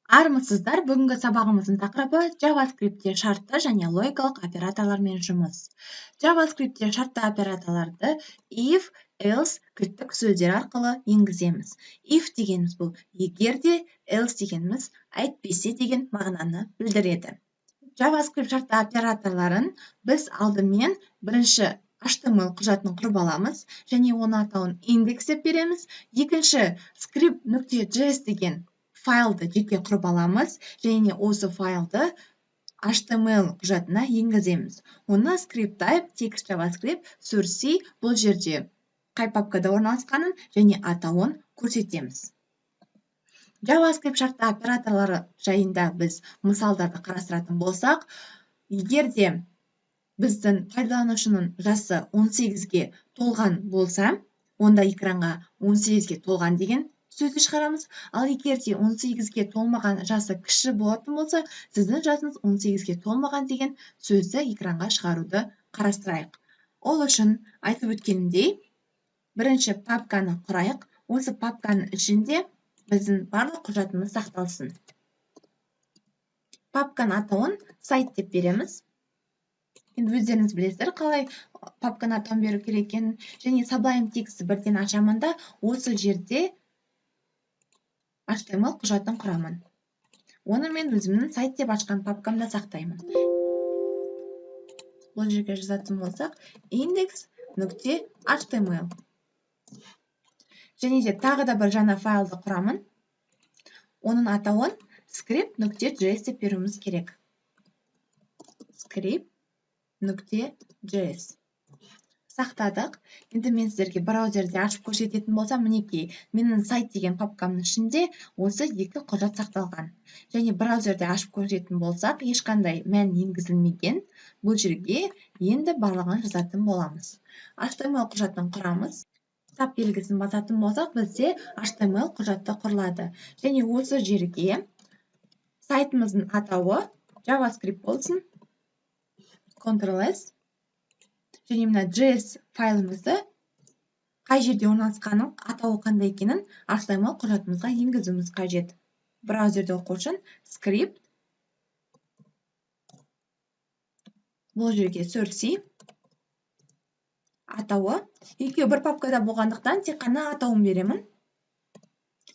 Армысыздар, бүгінгі сабағымыздың тақырыбы JavaScript-те шартты және логикалық операторлармен жұмыс. JavaScript-те шартты операторларды if, else кілттік сөздер арқылы енгіземіз. If дегеніміз бұл егер де, else дегеніміз әйтпесе деген мағынаны білдіреді. JavaScript шартты операторларын біз алдымен бірінші HTML құжатын құрып аламыз және оны атауын индекс деп береміз. Екінші script.js деген файлды жеке құрып аламыз және осы файлды HTML құжатына енгіземіз. Оны script type, text JavaScript, source C бұл жерде қай папкада орналасқанын және атауын көрсетеміз. JavaScript шартты операторлары жайында біз мысалдарды қарастыратын болсақ, егер де біздің пайдаланушының жасы 18-ге толған болса, онда экранға 18-ге толған деген сөзді шығарамыз. Ал егер де 18-ге толмаған жасы кіші болатын болса, сіздің жасыңыз 18-ге толмаған деген сөзді экранға шығаруды қарастырайық. Ол үшін айтып өткенімдей, бірінші папканы құрайық. Осы папканың ішінде біздің барлық құжатымыз сақталсын. Папканың атауын сайт деп береміз. Енді өздеріңіз білесіздер, қалай папканы атауын беру керек екенін. Және Sublime Text бірден ашамын да, осы жерде HTML құжатын құрамын. Оны мен өзімнің сайт деп ашқан папкамда сақтаймын. Бұл жерге жазатын болсақ, index.html. Және де тағы да бір жаңа файлды құрамын. Оның атауын script.js деп беруіміз керек. Script.js. Сақтадық. Енді мен сіздерге браузерде ашып көрсететін болсам, мінекей, менің сайт деген папкамның ішінде осы екі құжат сақталған. Және браузерде ашып көрсететін болсақ, ешқандай мән енгізілмеген. Бұл жерге енді барлығын жазатын боламыз. HTML құжатын құрамыз. Тап белгісін басатын болсақ, бізде HTML құжаты құрылады. Және осы жерге сайтымыздың атауы JavaScript болсын. Ctrl+S. Және мына JS файлымызды қай жерде орналасқанын, атауы қандай екенін HTML құжатымызға енгізуіміз қажет. Браузерде оқу үшін script. Бұл жерге source C. Атауы. Екеуі бір папкада болғандықтан тек қана атауын беремін.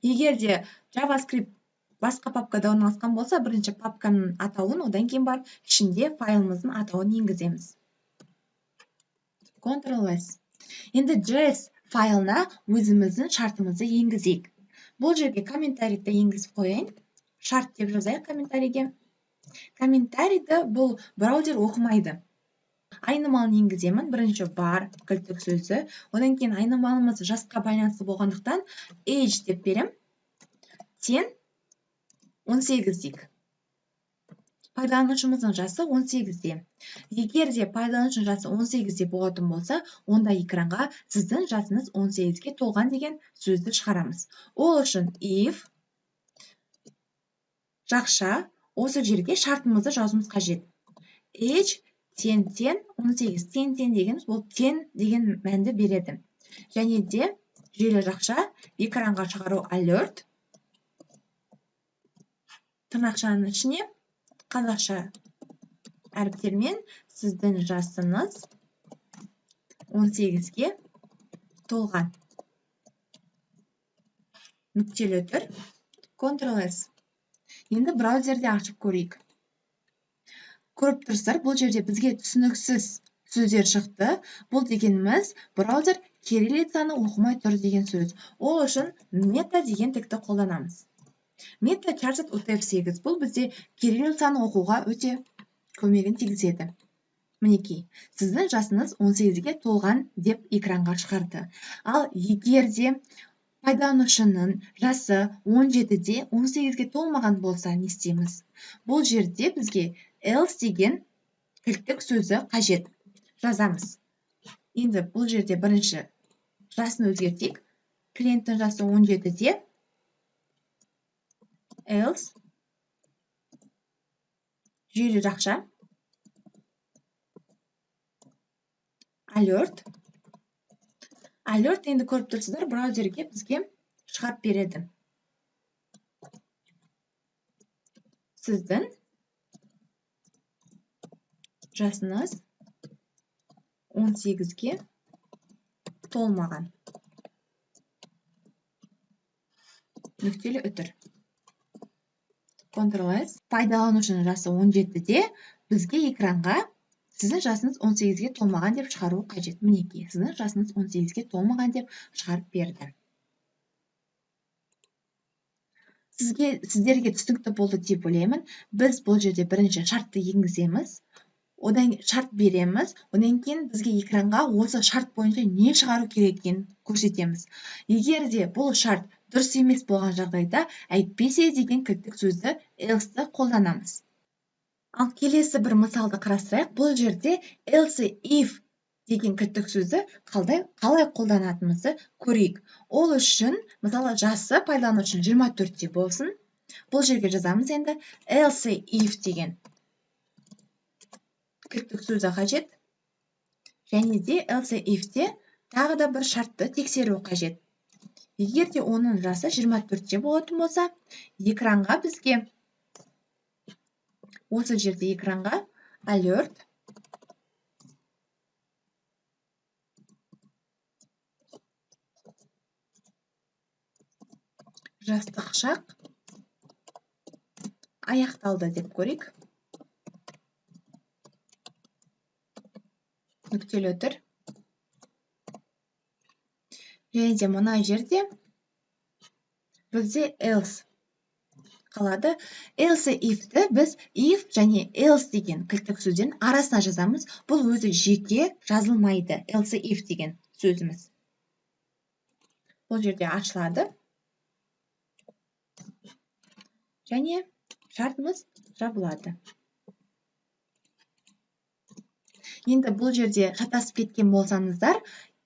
Егер де JavaScript басқа папкада орналасқан болса, бірінші папканың атауын, одан кейін барып ішінде файлымыздың атауын енгіземіз. Ctrl+S. Енді JS файлына өзіміздің шартымызды енгізейік. Бұл жерге комментарийді енгізіп қойайын. Шарт деп жазайық комментарийге. Комментарийді бұл браузер оқымайды. Айнымалын енгіземін. Бірінші бар кілттік сөзі. Одан кейін айнымалымыз жасқа байланысты болғандықтан age деп берем. 18 дейік. Пайдаланушымыздың жасы 18-де. Егер де пайдаланушы жасы 18-де болатын болса, онда экранға сіздің жасыңыз 18-ге толған деген сөзді шығарамыз. Ол үшін if жақша осы жерге шартымызды жазуымыз қажет. Age 10-18. 10 дегеніміз бұл 10 деген мәнді береді. Және де желі жақша экранға шығару alert. Тырнақшаның ішіне қазақша әріптермен сіздің жасыңыз 18-ге толған. Нүктелі түр. Ctrl+S. Енді браузерде ашып көрейік. Көріп тұрсыздар, бұл жерде бізге түсініксіз сөздер шықты. Бұл дегеніміз браузер кириллицаны оқымай тұр деген сөз. Ол үшін мета деген тегті қолданамыз. Мета charted UTF-8 бұл бізде кириллицаны оқуға өте көмегін тигізеді. Мінекей, сіздің жасыңыз 18-ге толған деп экранға шығарды. Ал егер де пайдаланушының жасы 17-де 18-ге толмаған болса, не істейміз? Бұл жерде бізге else деген кілттік сөзі қажет. Жазамыз. Енді бұл жерде бірінші жасын өзгертейік. Клиенттің жасы 17-де. Else. Желі жақша. Alert. Alert енді көріп тұрсыздар, браузерге бізге шығарып береді. сіздің жасыңыз 18-ге толмаған. Нүктелі үтір. Ctrl+S. Пайдаланушының жасы 17-де бізге экранға сіздің жасыңыз 18-ге толмаған деп шығару қажет. Мінекей, сіздің жасыңыз 18-ге толмаған деп шығарып берді. Сіздерге түсінікті болды деп ойлаймын. Біз бұл жерде бірінші шартты енгіземіз, одан шарт береміз, одан кейін бізге экранға осы шарт бойынша не шығару керек екенін көрсетеміз. Егер де бұл шарт дұрыс емес болған жағдайда, әйтпесе деген кілттік сөзді else-ті қолданамыз. Ал келесі бір мысалды қарастырайық. Бұл жерде else if деген кілттік сөзді қалай қолданатынымызды көрейік. Ол үшін, мысалы, жасы пайдаланушының 24-те болсын. Бұл жерге жазамыз енді else if деген кілттік сөзі қажет. Және де else if-те тағы да бір шартты тексеру қажет. Егер де оның жасы 24-те болатын болса, экранға бізге осы жерде экранға alert жастық шақ аяқталды деп көрейік. Нүктелі үтір. Және де мына жерде бізде else қалады. Else if-ті біз if және else деген кілттік сөздердің арасына жазамыз. Бұл өзі жеке жазылмайды. Else if деген сөзіміз. Бұл жерде ашылады. Және шартымыз жабылады. Енді бұл жерде шатасып кеткен болсаңыздар,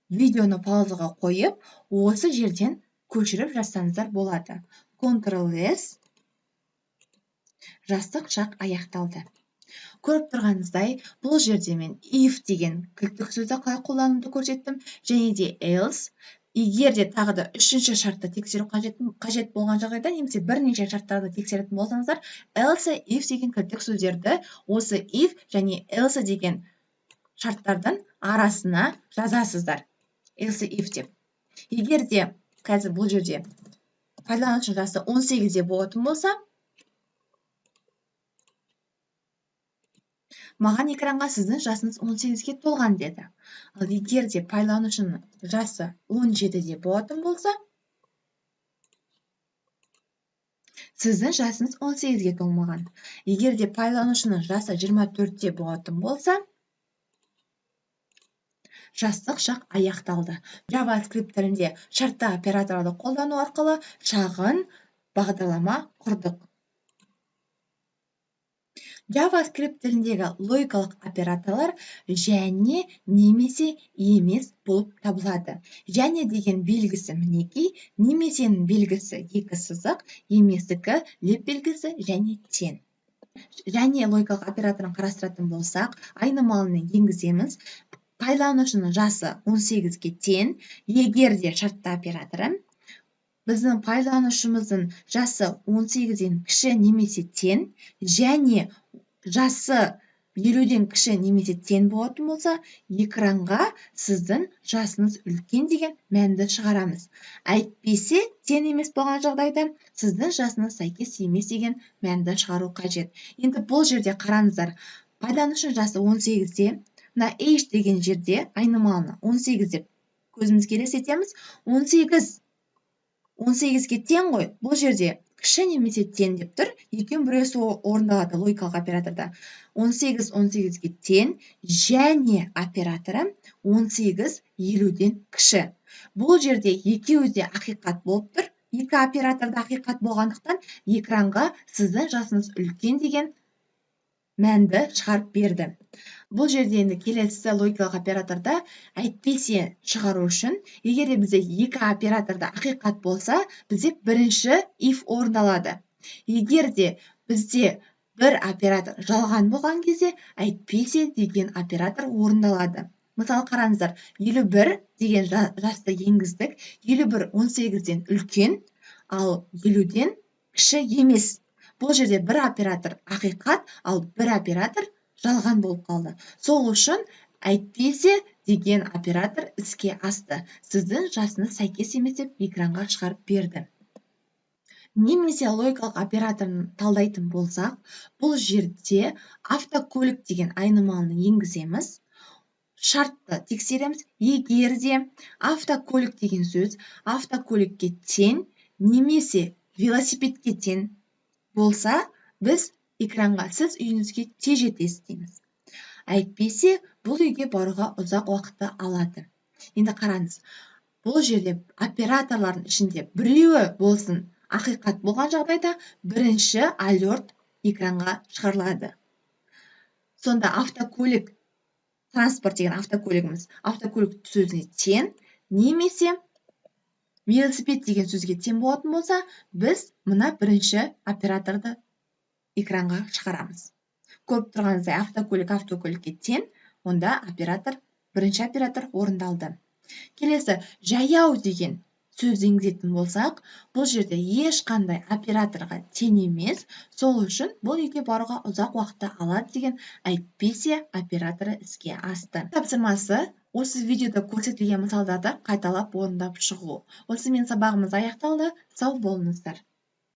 видеоны паузаға қойып, осы жерден көшіріп жазсаңыздар болады. Ctrl+S. Жастық шақ аяқталды. Көріп тұрғаныңыздай, бұл жерде мен if деген кілттік сөзді қалай қолдануды көрсеттім, және де else. Егер де тағы да үшінші шартты тексеру қажет болған жағдайда, немесе бірнеше шарттарды тексеретін болсаңыздар, else if деген кілттік сөздерді осы if және else деген шарттардың арасына жазасыздар. Else if деп. Егер де қазір бұл жерде пайдаланушы жасы 18-де болатын болса, маған экранға сіздің жасыңыз 18-ге толған деді. Ал егер де пайдаланушының жасы 17-де болатын болса, сіздің жасыңыз 18-ге толмаған. Егер де пайдаланушының жасы 24-де болатын болса, жастық шақ аяқталды. JavaScript тілінде шартты операторды қолдану арқылы шағын бағдарлама құрдық. JavaScript тіліндегі логикалық операторлар және немесе емес болып табылады. Және деген белгісі мінекей, немесенің белгісі екі сызық, еместікі леп белгісі және тен. Және логикалық операторын қарастыратын болсақ, айнымалыны енгіземіз. Пайдаланушының жасы 18-ге тен, егер де шартты операторы біздің пайдаланушымыздың жасы 18-ден кіші немесе тен, және жасы 50-ден кіші немесе тен болатын болса, экранға сіздің жасыңыз үлкен деген мәнді шығарамыз. Әйтпесе, тен емес болған жағдайда, сіздің жасыңыз сәйкес емес деген мәнді шығару қажет. Енді бұл жерде қараңыздар, пайдаланушының жасы 18-де, мына age деген жерде айнымалыны 18 деп көзімізге елестетеміз. 18-ге тен ғой, бұл жерде кіші немесе тен деп тұр. Екеуінің біреусі орындалады логикалық операторда. 18-18-ге тен және операторы 18-50-ден кіші. Бұл жерде екеуі де ақиқат болып тұр. Екі операторда ақиқат болғандықтан экранға сіздің жасыңыз үлкен деген мәнді шығарып берді. Бұл жерде енді келесі логикалық операторда әйтпесе шығару үшін, егер де бізде екі операторда ақиқат болса, бізде бірінші if орындалады. Егер де бізде бір оператор жалған болған кезде, әйтпесе деген оператор орындалады. Мысалы қараңыздар, 51 деген жасты енгіздік. 51 18-ден үлкен, ал 50-ден кіші емес. бұл жерде бір оператор ақиқат, ал бір оператор жалған болып қалды. Сол үшін әйтпесе деген оператор іске асты. Сіздің жасыңыз сәйкес емес деп экранға шығарып берді. Немесе логикалық операторын талдайтын болсақ, бұл жерде автокөлік деген айнымалыны енгіземіз. Шартты тексереміз. Егер де автокөлік деген сөз автокөлікке тең немесе велосипедке тең болса, біз экранға сіз үйіңізге тез жетесіз дейміз. Әйтпесе, бұл үйге баруға ұзақ уақытты алады. Енді қараңыз, бұл жерде операторлардың ішінде біреуі болсын ақиқат болған жағдайда бірінші алерт экранға шығарылады. Сонда автокөлік, транспорт деген автокөлігіміз автокөлік сөзіне тең немесе велосипед деген сөзге тең болатын болса, біз мына бірінші операторды экранға шығарамыз. Көріп тұрғаныңыздай автокөлікке тең, онда бірінші оператор орындалды. Келесі, жаяу деген сөз енгізетін болсақ, бұл жерде ешқандай операторға тең емес, сол үшін бұл үйге баруға ұзақ уақытты алады деген әйтпесе операторы іске асты. Тапсырмасы осы видеода көрсетілген мысалдарды қайталап орындап шығу. Осымен сабағымыз аяқталды. Сау болыңыздар.